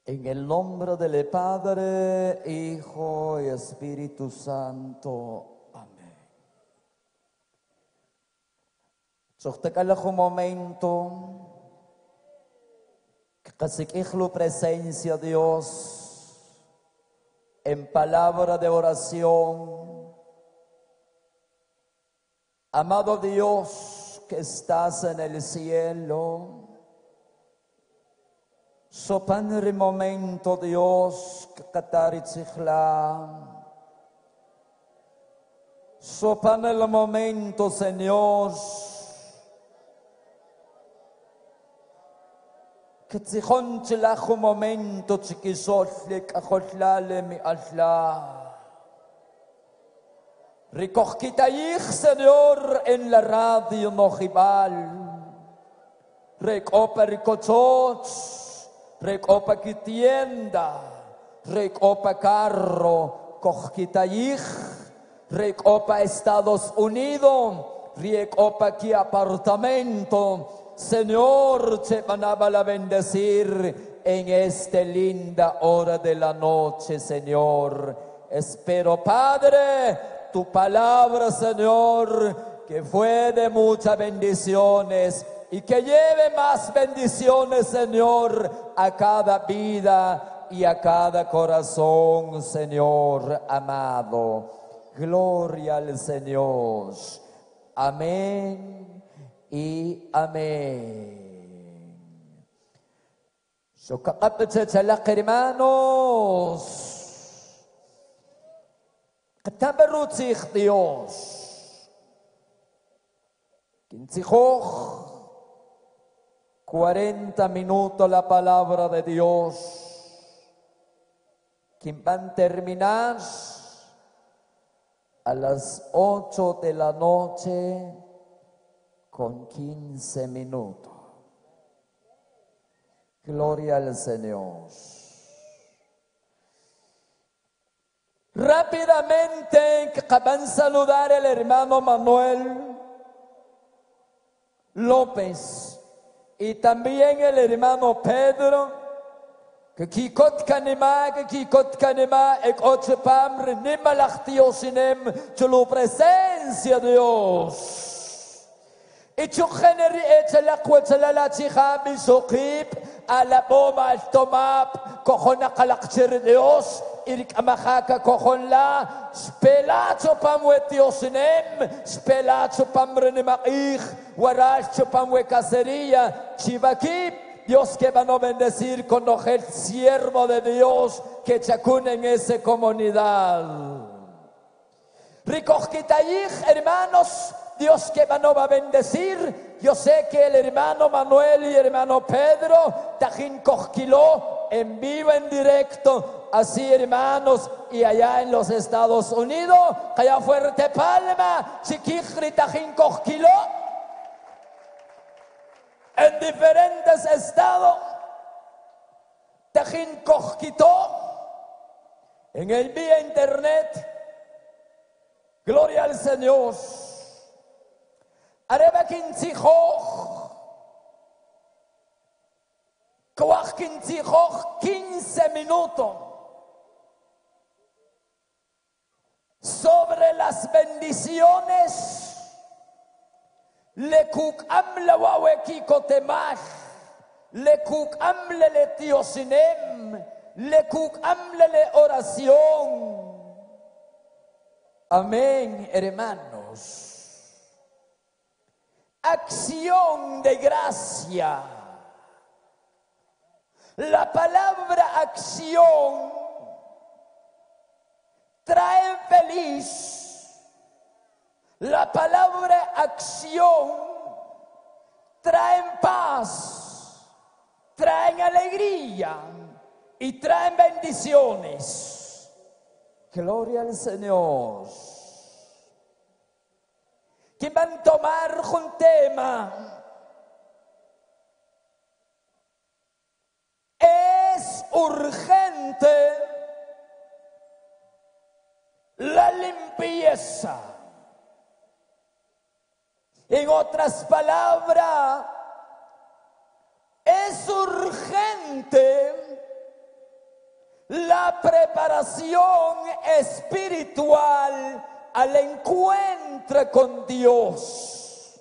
En el nombre del Padre, Hijo y Espíritu Santo. Amén. Un momento que casi presencia de Dios en palabra de oración. Amado Dios que estás en el cielo, sopan el momento, Dios, que catarichla. Sopan el momento, Señor, que tzijonchilaj un momento, chiquisole, cajotlale, mi alla. Recogquitayich, Señor, en la radio nojibal. Recopa ricochoch. Recopa ki tienda, recopa carro, cojquitayij, recopa Estados Unidos, recopa ki apartamento. Señor, te van a bendecir en esta linda hora de la noche, Señor. Espero, Padre, tu palabra, Señor, que fue de muchas bendiciones. Y que lleve más bendiciones, Señor, a cada vida y a cada corazón, Señor amado. Gloria al Señor. Amén y amén. Hermanos, Kataberutzich Dios. Quinzijoch. 40 minutos la palabra de Dios, que van a terminar a las 8 de la noche con 15 minutos. Gloria al Señor. Rápidamente van a saludar el hermano Manuel López. Y también el hermano Pedro, que kikot kanema, ek ochepam, nimalachtiosinem, chulu presencia de Dios. Y chugeneri echela cuechela la chija, bisokip, a la bomba al tomap, cojona kalakcher Dios, irik amajaka cojonla, spelacho pamuetiosinem, spelacho pamrenemaich, Guaracho Pamue Cacería, Chivaquip, Dios que van a bendecir con el siervo de Dios que chacune en esa comunidad. Ricojquitayij, hermanos, Dios que van a bendecir. Yo sé que el hermano Manuel y el hermano Pedro, Tajín Cojquiló, en vivo, en directo. Así, hermanos, y allá en los Estados Unidos, allá fuerte palma, Chiquijri Tajín Cojquiló. En diferentes estados, Tajín Cojquitó, en el vía internet, gloria al Señor. Areba Quintzijoj, Coaj Quintzijoj, 15 minutos sobre las bendiciones. Le kuk amle waweki kotemach, le kuk amle le tiosinem, le kuk amle le oración. Amén, hermanos. Acción de gracia. La palabra acción trae feliz. La palabra acción traen paz, traen alegría y traen bendiciones. Gloria al Señor. Que van a tomar un tema. Es urgente la limpieza. En otras palabras, es urgente una preparación espiritual al encuentro con Dios.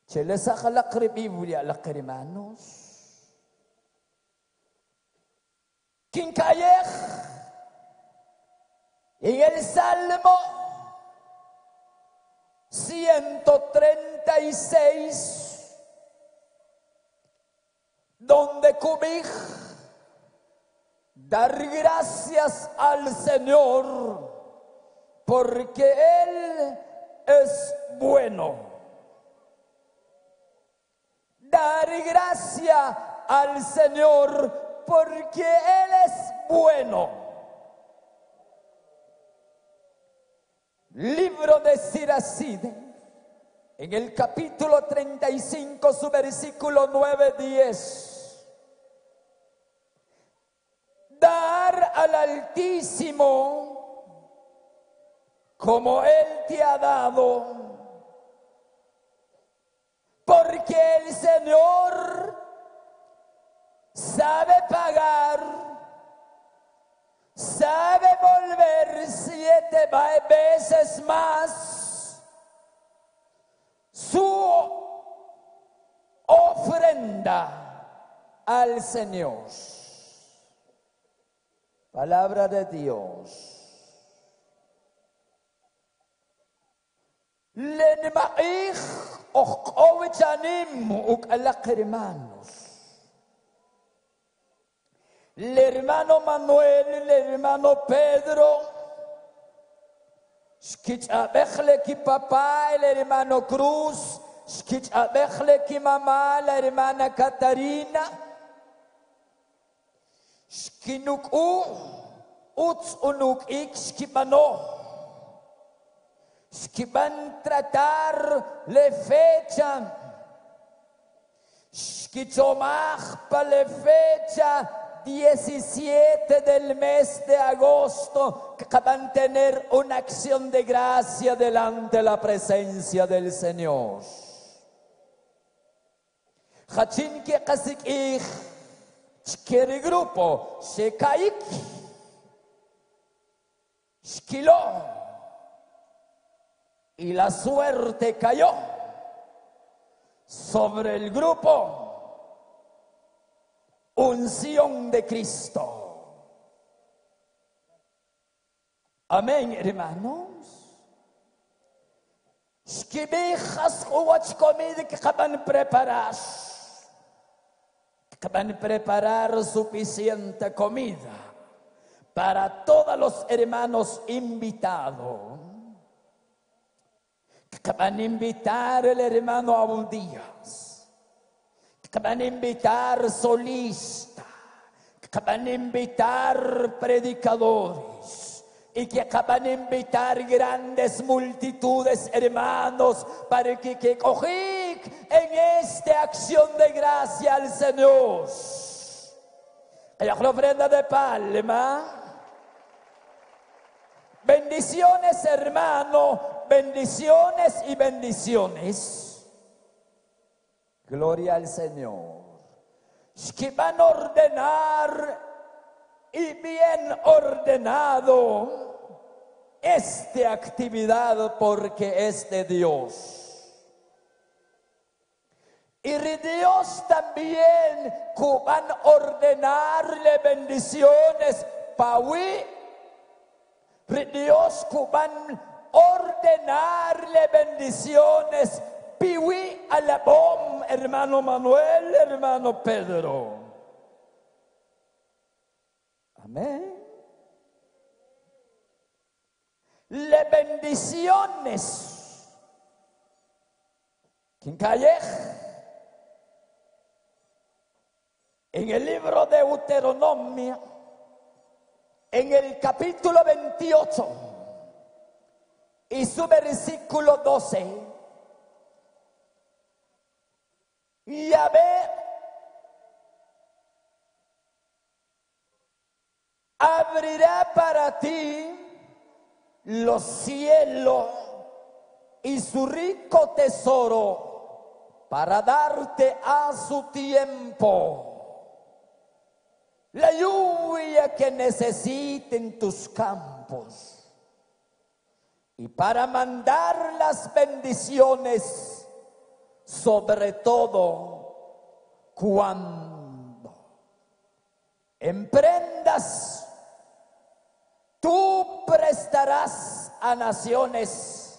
Se les saca la Biblia, la hermanos. Quincayej, en el Salmo 136, donde cubij dar gracias al Señor porque Él es bueno. Dar gracias al Señor porque Él es bueno. Libro de Siracide, en el capítulo 35, su versículo 9-10. Dar al Altísimo como Él te ha dado, porque el Señor sabe pagar, sabe volver 7 veces más su ofrenda al Señor. Palabra de Dios. Lenmaich ochkovichanim ukalak hermanos. El hermano Manuel, el hermano Pedro, Shkichabechle ki papá, el hermano Cruz, Shkichabechle ki mamá, la hermana Catarina, Shkinuku, Uts unuk ik, Shkibano. Que van a tratar la fecha, que tomar para la fecha 17 del mes de agosto, que van a tener una acción de gracia delante de la presencia del Señor. Hachin que kasik ich, el grupo, Shekaik, Shkilo. Y la suerte cayó sobre el grupo Unción de Cristo. Amén, hermanos. Shkibijas uwach comida que van a preparar. Que van a preparar suficiente comida para todos los hermanos invitados. Que van a invitar el hermano Abundías, que van a invitar solistas, que van a invitar predicadores y que van a invitar grandes multitudes, hermanos, para que cojan en esta acción de gracia al Señor. La ofrenda de palma. Bendiciones, hermano. Bendiciones y bendiciones. Gloria al Señor. Que van a ordenar y bien ordenado esta actividad porque es de Dios. Y Dios también van a ordenarle bendiciones para Dios van ordenarle bendiciones. Piwi a la bom, hermano Manuel, hermano Pedro. Amén. Le bendiciones. Quincayej. En el libro de Deuteronomio, en el capítulo 28. Y su versículo 12. Yahvé abrirá para ti los cielos y su rico tesoro para darte a su tiempo. la lluvia que necesiten tus campos y para mandar las bendiciones, sobre todo cuando emprendas, tú prestarás a naciones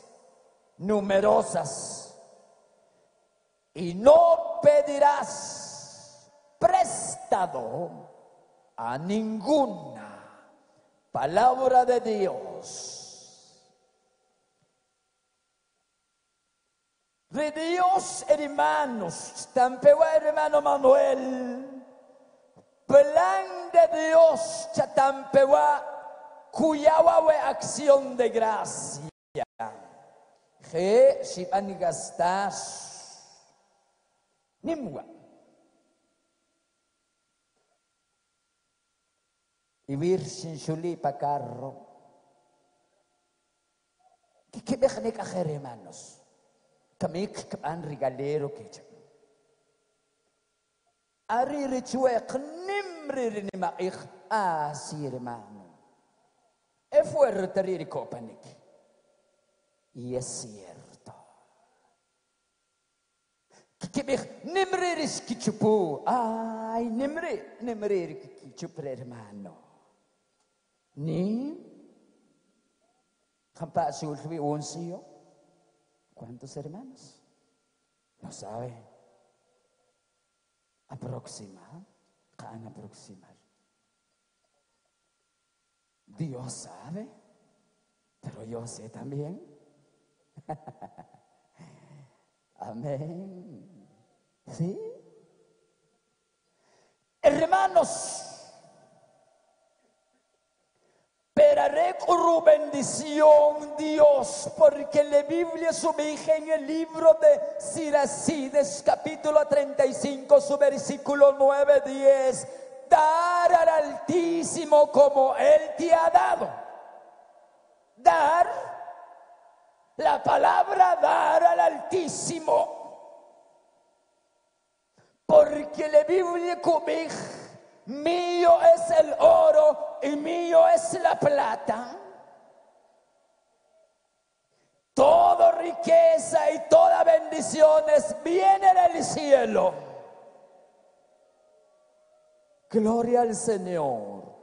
numerosas y no pedirás prestado a ninguna palabra de Dios. De Dios, hermanos, tampewa hermano Manuel, plan de Dios, chatampewa, cuyawa acción de gracia. Que si van a gastar, nimwa. Y virgen chulipa carro. ¿Qué me han hecho hermanos? Kami kapan regalero que ya. Ari richuek nimri ni maich así hermano. E fuerte riricopanik. Y es cierto. Que me nimri riskichupu. Ay nimri riskichupu hermano. Ni Campa Sulfi Unsio. ¿Cuántos hermanos? No sabe. Aproximar. Can aproximar. Dios sabe. Pero yo sé también. Amén. ¿Sí? Hermanos. Esperaré con bendición Dios, porque la Biblia sumerge en el libro de Siracides, capítulo 35, su versículo 9-10. Dar al Altísimo como Él te ha dado. Dar, la palabra dar al Altísimo. Porque la Biblia sumerge. Mío es el oro y mío es la plata. Toda riqueza y toda bendiciones viene del cielo. Gloria al Señor.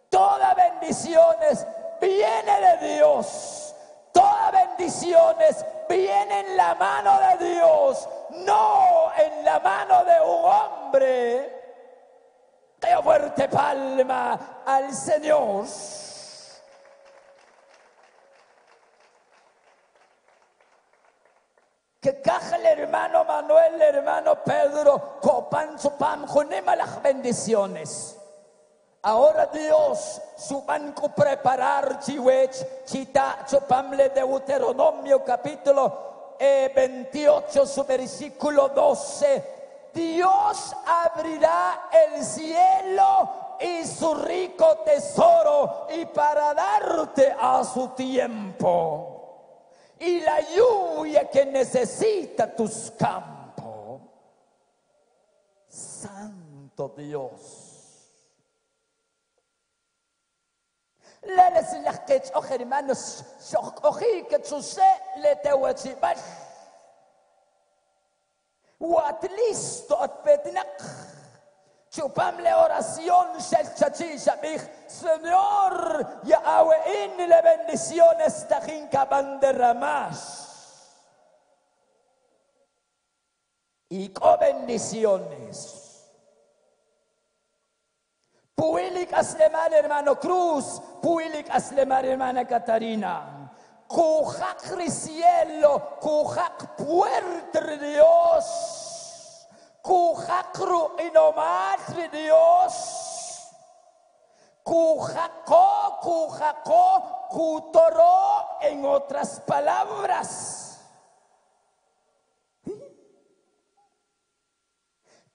Toda bendiciones viene de Dios. Toda bendiciones viene en la mano de Dios, no en la mano de un hombre. Que fuerte palma al Señor. Que caja el hermano Manuel, el hermano Pedro, copan su pan, jonema las bendiciones. Ahora Dios, su banco preparar, chiwech, chita, chopamle de Deuteronomio, capítulo 28, su versículo 12. Dios abrirá el cielo y su rico tesoro y para darte a su tiempo y la lluvia que necesita tus campos. Santo Dios. Les lachkech och hermanos shok ochi que chuse le tewachibach. What listo at petinak. Chupamle oración shabich. Señor, Yahweh, en la bendición esta jinca van derramar. Y con bendiciones. Puilik aslemar hermano Cruz, puilik aslemar hermana Catarina. Kujak cielo, kujak puerta de Dios, kujak inomatri Dios, kujako, kutoro, en otras palabras.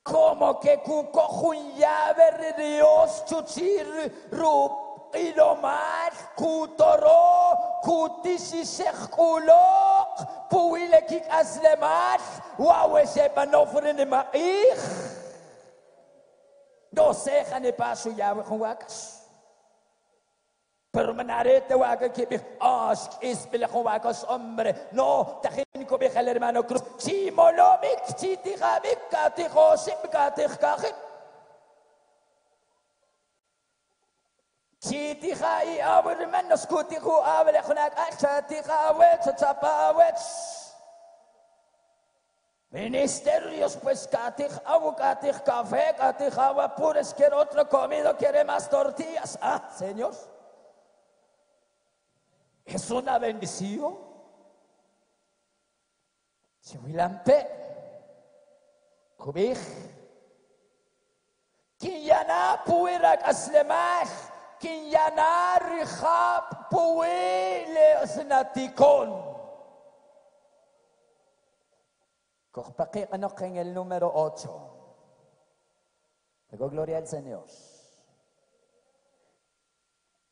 Como que kukojun llave de Dios, chuchir, rup. Ilomat, kutoro, kutisishek kulok, puilekik aslemat, wawese panofren de maich. No seja ni paso ya con wacas. Pero manarete waga que es pela con wacas, hombre. No, tajin ko el hermano Cruz. Si molomik, si tijamik, katijo, simkatij kajik. Si tijai, hermano, skutijo, abre junak, acha tijawet, chapawet. Ministerios, pues catij, abu catij, café, catij, agua pures, quiere otro comido, quiere más tortillas. Ah, Señor, es una bendición. Si Wilampe, Kubich, Kinyana puirak aslemach, Kinyana rihab puile osnatikon. En el número 8. Digo gloria al Señor.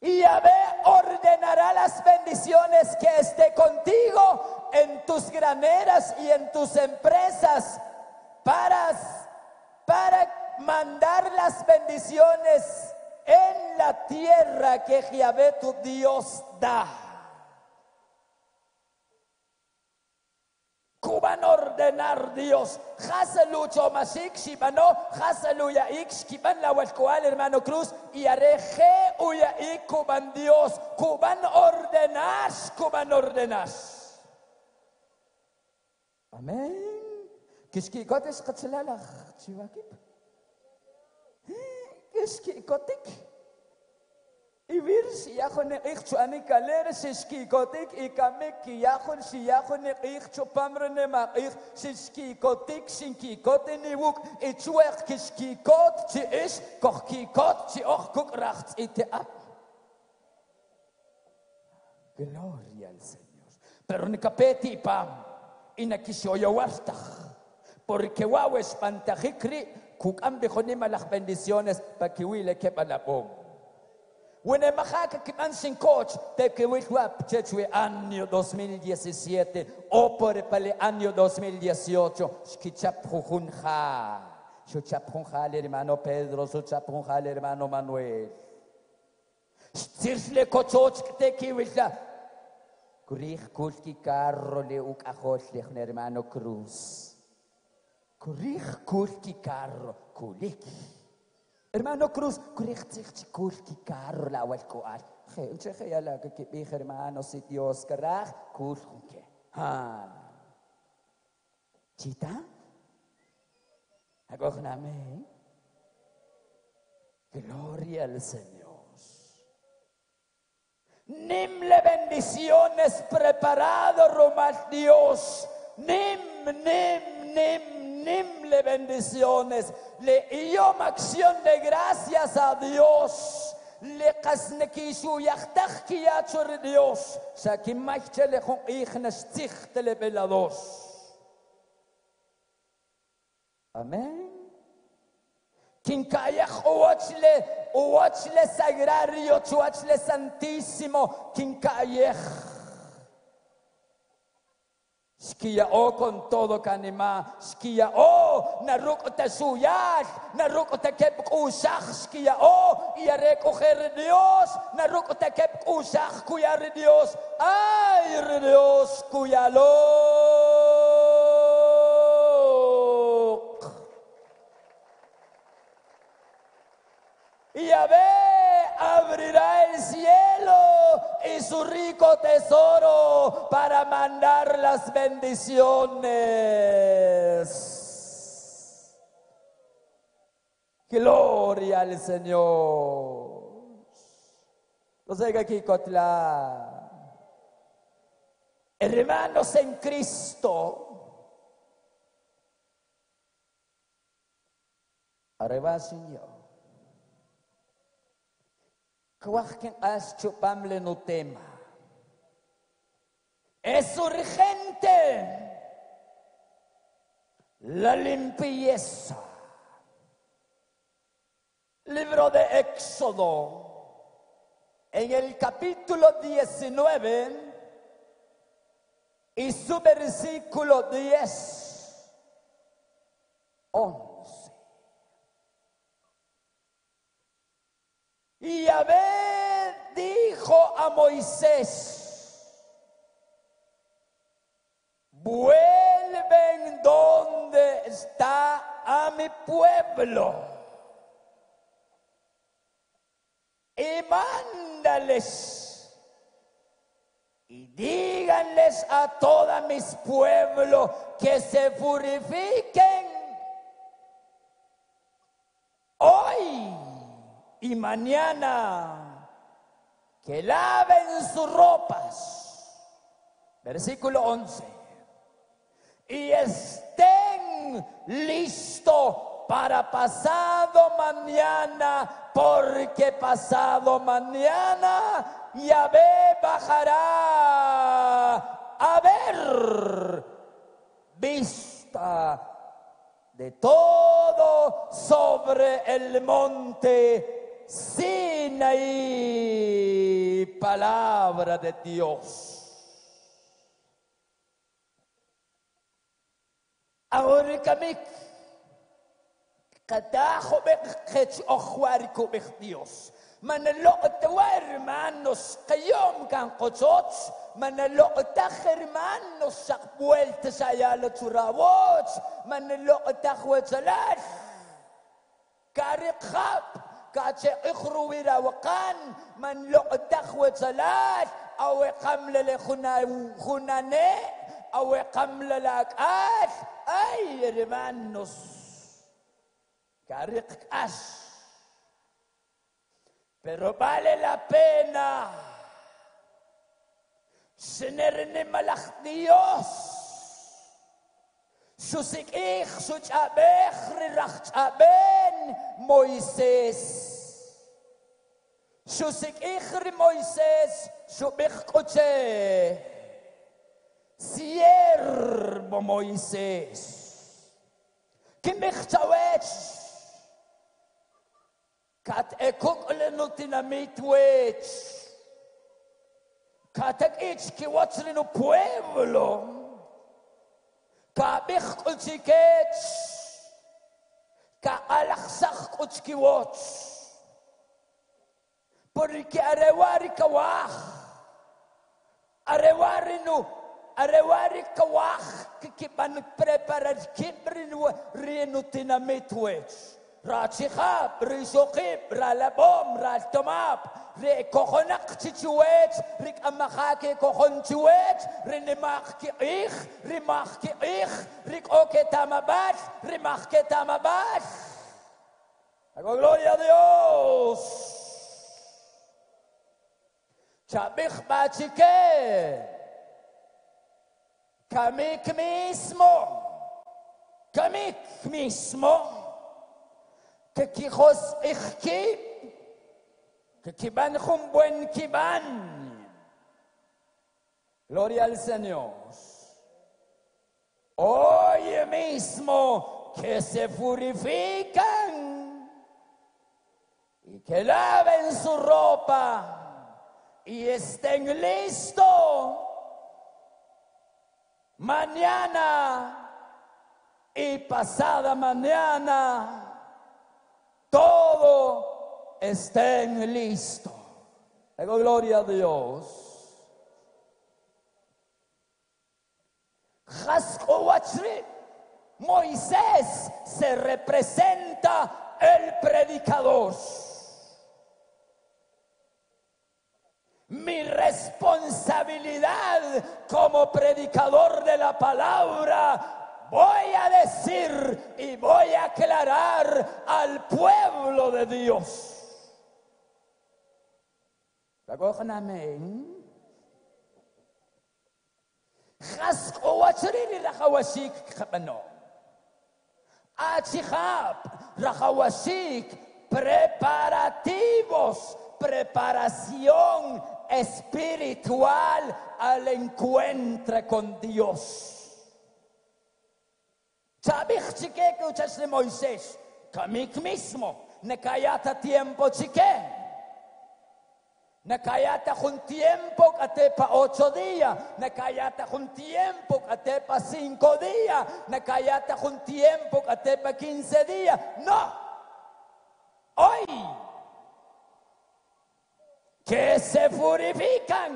Y Yahvé ordenará las bendiciones que esté contigo en tus graneras y en tus empresas para mandar las bendiciones en la tierra que Yahvé tu Dios da. Cuban ordenar Dios. Hasalu chomashik shibano, hasalu yaik shkiban la huascoal hermano Cruz y areje uyaik cuban Dios. Cuban ordenas, cuban ordenas. Amén. Kishkikotes katselalach chivakip. Kishkikotik. Y vir si yachon ik chuani kalere shishkikotik y kamek ki yachon si yachon ik chupamrene ma ik shishkikotik shinkikote niwuk y chuek kishkikot chi ish kochkikot chi och kuk rachts ite ap. Gloria al Señor. Pero ni kapeti pam y na kishoyo wartach porque wow espantajikri kuk ambejone malach bendiciones pa kiwile ke palapong. Wene majaka kipan sin coach te que wishwap chechwe año 2017 o por el año 2018 skichapjunja shuchapjunja el hermano Pedro shuchapjunja el hermano Manuel sirsle cochoch te que wishla kurich kulki carro le ukajol le hermano Cruz kurich kulki carro kuliki hermano Cruz, kurichtzich kulki carro la huelcoal. Che ya la que mi hermano si Dios caraj kulke. Ha. Chita? Agogname. Gloria al Señor. Nimle bendiciones preparado Romas Dios. Nimle bendiciones. Le iom acción de gracias a Dios. Le kasnekishu yachtach kiyachor Dios. Sakimachele con ignes tichtele belados. Amén. Kinkayach uwachle sagrario chuachle santísimo. Kinkayach. Skia o con todo kanima, skia o naruk te suyas, naruk te kep usach, skia o y recoger Dios, naruk te kep usach kuyar Dios, ay Dios kuyalo. Yahvé abrirá el cielo y su rico tesoro para mandar las bendiciones. Gloria al Señor. Entonces aquí Cotla, hermanos en Cristo, arriba Señor. Cuajen as chupamle no tema. Es urgente la limpieza. Libro de Éxodo, en el capítulo 19 y su versículo 10, 11. a Moisés: vuelven donde está a mi pueblo y mándales y díganles a todos mis pueblos que se purifiquen hoy y mañana, que laven sus ropas. Versículo 11. Y estén listos para pasado mañana, porque pasado mañana Yahvé bajará a ver vista de todo sobre el monte Sinaí. Palabra de Dios. Ahora kami kadaho bekhet okhwariku bek Dios. Manalok tawa hermanos kayom kan kotots. Manalok ta hermanos sak vuelta sayala turawot. Manalok ta khwatsalat. Karikhab kache ikhruwira wakan. Manalok ta khwatsalat. Awe kamle le khunane. Awe kamle lakat. Ay hermanos. Karikas. Pero vale la pena tener malach Dios. Susik suchabech rirachchaben Moisés. Susik Moisés subich koche. Siervo Moisés. Kimich chawech. Kat ekok lenutinamit wech. Katek ich ki watslinu pueblo. Ka bich kulchikech. Ka alaksach kuchkiwach. Porque arewari kawach. Arewari kawach. Kikipan preparar kibrinu rinutinamit wech. Rachihab, Rishokib, Ralabom, Raltomab, Rekohonak Chichuet, Rik Amahake Kohon Chuet, Renemach Ich, Rimach Ich, Rik Oketamabat, Rimach Ketamabat. Hago gloria a Dios. Chabich Bachike, Kamik mismo. Que quijos ejkib, que kiban un buen kiban. Gloria al Señor. Hoy mismo que se purifican y que laven su ropa y estén listos mañana y pasada mañana. Todo estén listo. Digo gloria a Dios. Moisés se representa el predicador. Mi responsabilidad como predicador de la palabra. Voy a decir y voy a aclarar al pueblo de Dios. ¿Recogen amén? Jascoachiri rachawashik kapano. Achihab rachawashik preparativos, preparación espiritual al encuentro con Dios. Sabich chique que uchaste Moisés, kamik mismo, nekayata tiempo chique, nekayata un tiempo katepa 8 días, nekayata un tiempo katepa 5 días, nekayata un tiempo katepa 15 días. No, hoy que se purifican,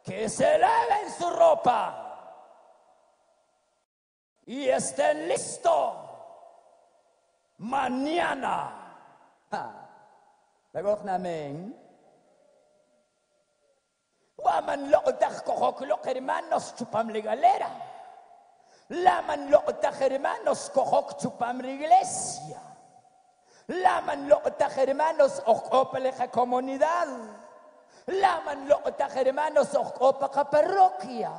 que se laven su ropa y estén listos mañana. Amén. Waman lo'otak kohok hermanos chupam la galera. Laman lo'otak hermanos kohok chupam la iglesia. Laman lo'otak hermanos okopa la comunidad. Laman lo'otak hermanos okopa ka parroquia.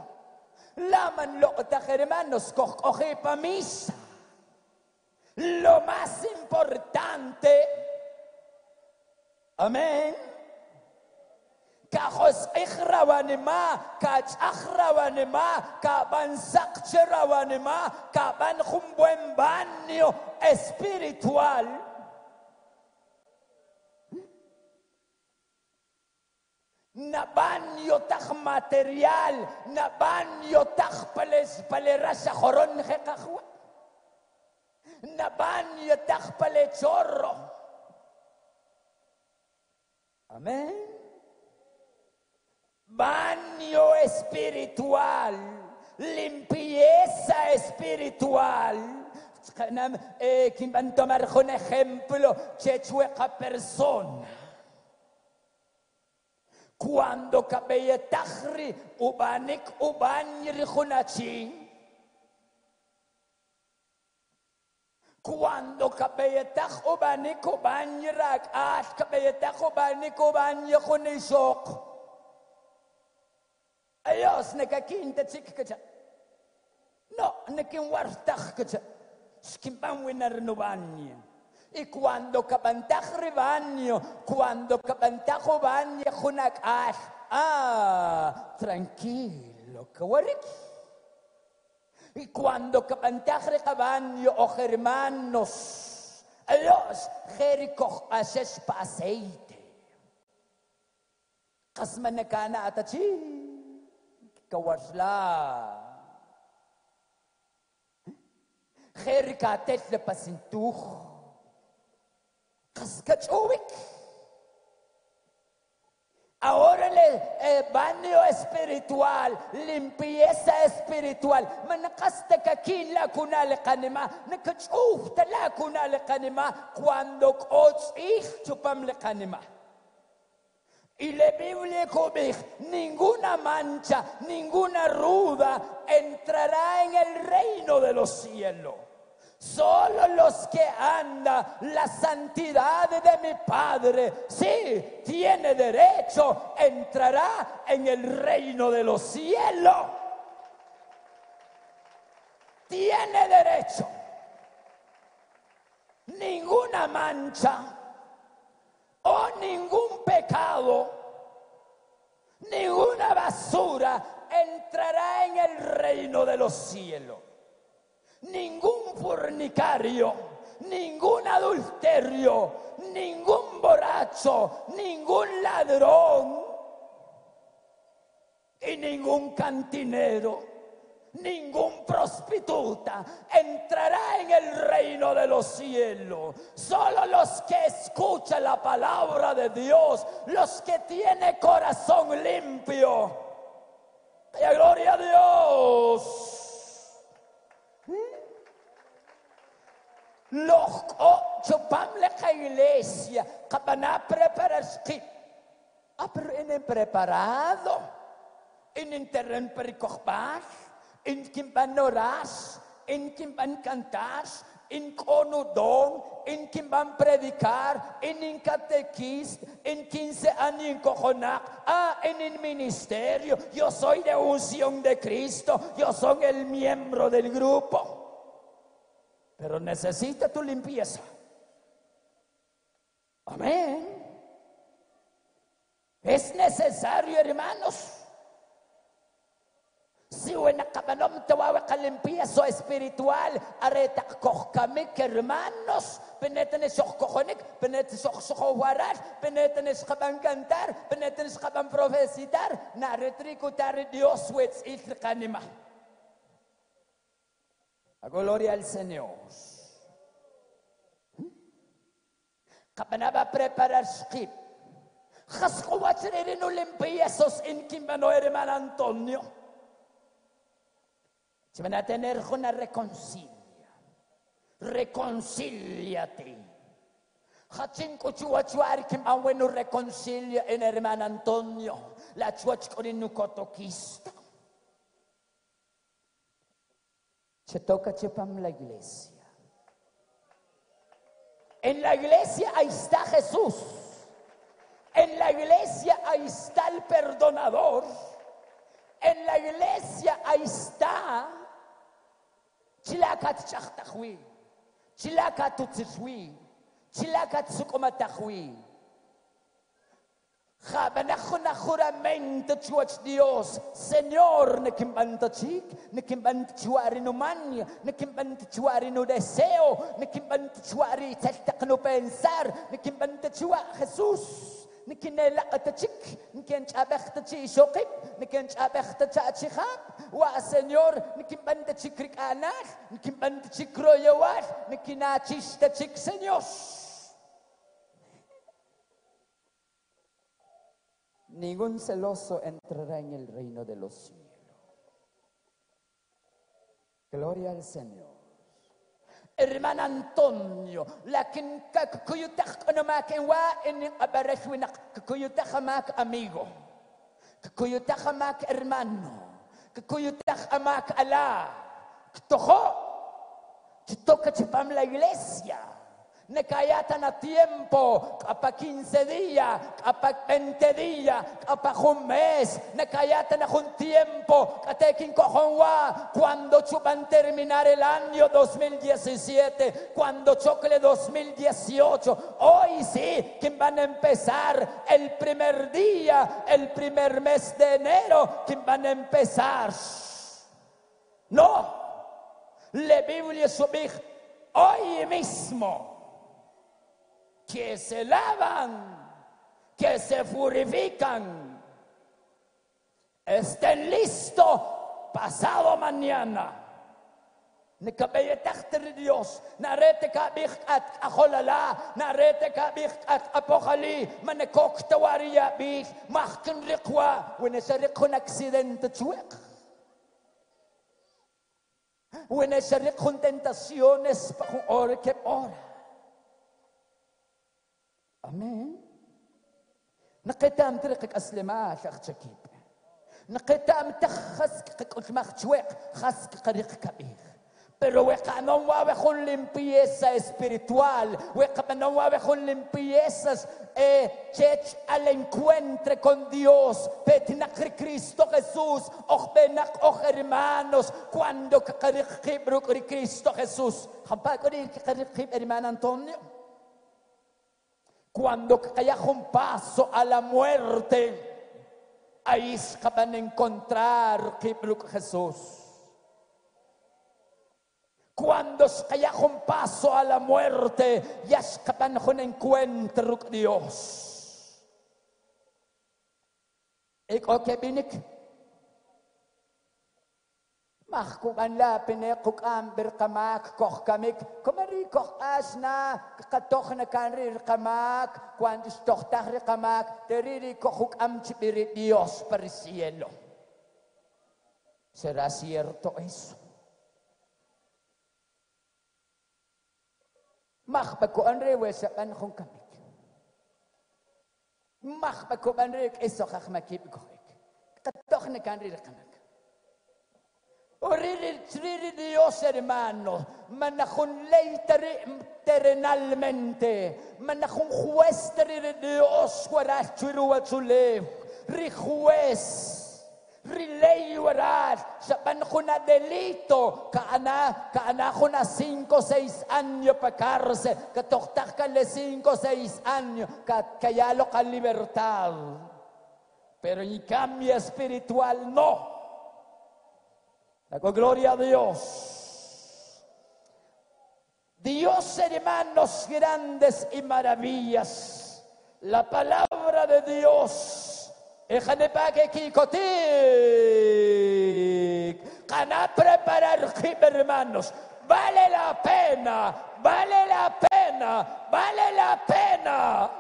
Laman lo'otak hermanos kokopa misa. Lo más importante, amén, kahos ikhrawanima, kach akhrawanima, kaban sakcherawanima, kaban un buen baño espiritual. Na baño taj material, na baño taj palerasha joron jekahua. Na baño taj palechorro. Amén. Baño espiritual, limpieza espiritual. Quien van a tomar un ejemplo, chechueca persona. Cuando cabeye tahri, ubanik ubanyri hunachi. Cuando kabeyetach ubanik ubanyrak at kabeyetach ubanik ubanyahunishok. Ayos nekakinta chikkacha. No, nekinwartach kacha. Skimpan winarnubanya. Y cuando kabantaj rebaño, cuando kabantaj ubaña hunak tranquilo, kawarik. Y cuando kabantaj rebaño, oh hermanos, los jericos haces pa aceite. Kasmanakana atachi, kawasla. Jerica tetle pasintuj. Ahora el baño espiritual, limpieza espiritual. Manakaste aquí la cuna le canema, nakachufta la cuna le canema cuando coach chupam le canema. Y la Biblia dice, ninguna mancha, ninguna ruda entrará en el reino de los cielos. Solo los que andan la santidad de mi Padre, sí, tiene derecho, entrará en el reino de los cielos. Tiene derecho. Ninguna mancha o ningún pecado, ninguna basura entrará en el reino de los cielos. Ningún fornicario, ningún adulterio, ningún borracho, ningún ladrón y ningún cantinero, ningún prostituta entrará en el reino de los cielos. Solo los que escuchan la palabra de Dios, los que tienen corazón limpio. ¡Y gloria a Dios! Los chupam la iglesia, cabana preparas que en preparado, en terreno pericopar, en quien van orar, en quien van cantar, en conudón, en quien van predicar, en catequista, en 15 años en cojonac, en el ministerio. Yo soy de unción de Cristo, yo soy el miembro del grupo. Pero necesita tu limpieza. Amén. Es necesario, hermanos. Si una cabanom te va a limpieza espiritual, areta kohkamik, hermanos, peneten es cojonik, peneten es cojowaras, peneten es caban cantar, peneten es caban profetizar, na retricutar Dios wets il canima. A gloria al Señor. Kapanaba preparar skip. Jascoachereno limpiezos en Quimbano, hermano Antonio. Se van a tener una reconcilia. Reconcíliate. Hachinko chuachuar que bueno reconcilia en hermano Antonio. La chuachcorinu cotoquista. Se toca chepam la iglesia. En la iglesia ahí está Jesús. En la iglesia ahí está el perdonador. En la iglesia ahí está Chilakat Chachtahui, Chilakat Tutzhui, Chilakat Sukomatahui. Jabanajona juramento chuach Dios, Señor, nekimbanta chik, nekimbanta chuari no mania, nekimbanta chuari no deseo, nekimbanta chuari no pensar, nekimbanta chua Jesús. Nikinela atachik, nikin chabechta chi shokip, nikin chabechta cha chihab, wa Señor, nikin banda chikrik anach, nikin banda chikroyawach, nikinachista chik Señor. Ningún celoso entrará en el reino de los cielos. Gloria al Señor. Hermano Antonio, lakin kakuyutak onamak enwa en abarashwinak, kakuyutahamak amigo, kakuyutahamak hermano, kakuyutahamak ala, ktojo, chitoka chipam la iglesia. Necayatan a tiempo, capa 15 días, capa 20 días, capa un mes, necayatan a un tiempo, catequin cojonwa, cuando chupan terminar el año 2017, cuando chocle 2018, hoy sí, que van a empezar el primer día, el primer mes de enero, que van a empezar. No, la Biblia subir hoy mismo. Que se lavan, que se purifican, estén listos pasado mañana. Nekabeyetachter Dios, narete kabich at acholala, narete kabich at apokhali, manekokta waria bich, mahken rikwa, winesharik un accidente chuek. Winesharik un tentaciones pa hora que hora. Amen. نقيتام طريقك أسلمة شخشكيب نقيتام تخسك قلمخ شويق خسك قريق كبير pero weqanon wa wejun limpieza espiritual weqanon wa wejun limpiezas chech al encuentro con Dios petnakri Cristo Jesús benak hermanos cuando qariq Cristo Jesús hampa qariq hermano Antonio. Cuando haya un paso a la muerte, ahí van a encontrar Jesús. Cuando haya un paso a la muerte, ya van a encontrar Dios. ¿Y qué viene? Mahkukan la pinekukam birkamak kohkamik kumari kohasna katoh na kanrir kamak cuando estohtar kamak teriri kohukam chibiri Dios para el cielo. ¿Será cierto eso? Mahbaku anre wesapan humkamik. Mahbaku anre eso khakmakib kohik. Katoh na kanrir kamak. Oriri Dios hermano, manajun ley terrenalmente, manajun juez de Dios guarachuru achule, ri juez, ri ley guarach, sapanjuna delito, kaanajuna 5 o 6 años pa cárcel, que tochtajale 5 o 6 años, que ya lo ca libertad, pero en cambio espiritual no. Gloria a Dios. Dios, hermanos, grandes y maravillas. La palabra de Dios. Cana preparar, hermanos. Vale la pena, vale la pena, vale la pena.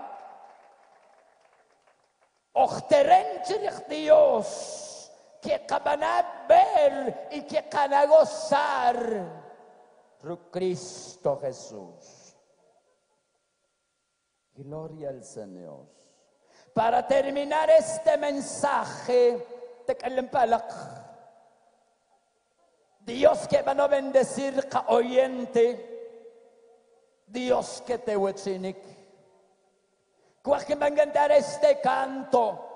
Ochterenchirich Dios, que cabana ver y que cana gozar por Cristo Jesús. Gloria al Señor. Para terminar este mensaje, te palak. Dios que van a bendecir ka oyente, Dios que te huechinik. Cuál que van a cantar este canto.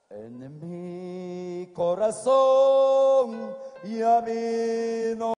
En mi corazón ya vino